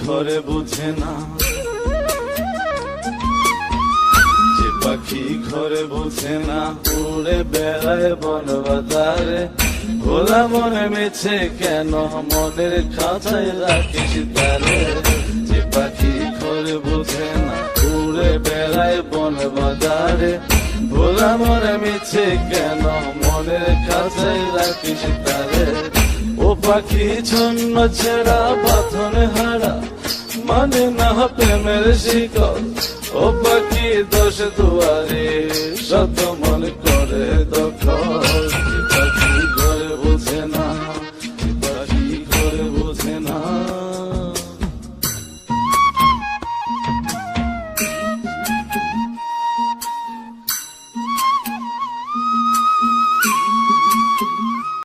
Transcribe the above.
ঘরে বুঝে না, যে পাখি ঘরে বুঝে না, উড়ে বেড়ায় বন বাজারে। ভোলা মনে মেছে কেন মনের খাঁচায় রাখিস তারে। যে পাখি ঘরে বুঝে না, উড়ে বেড়ায় বন বাজারে। ভোলা মনে মেছে কেন মনের খাঁচায় রাখিস তারে। ও পাখি ছন্ন ছেড়া বাঁধনে হারা, মানে না প্রেমের শিকল। ও পাখি দশ দুয়ারে শত মন করে দখল।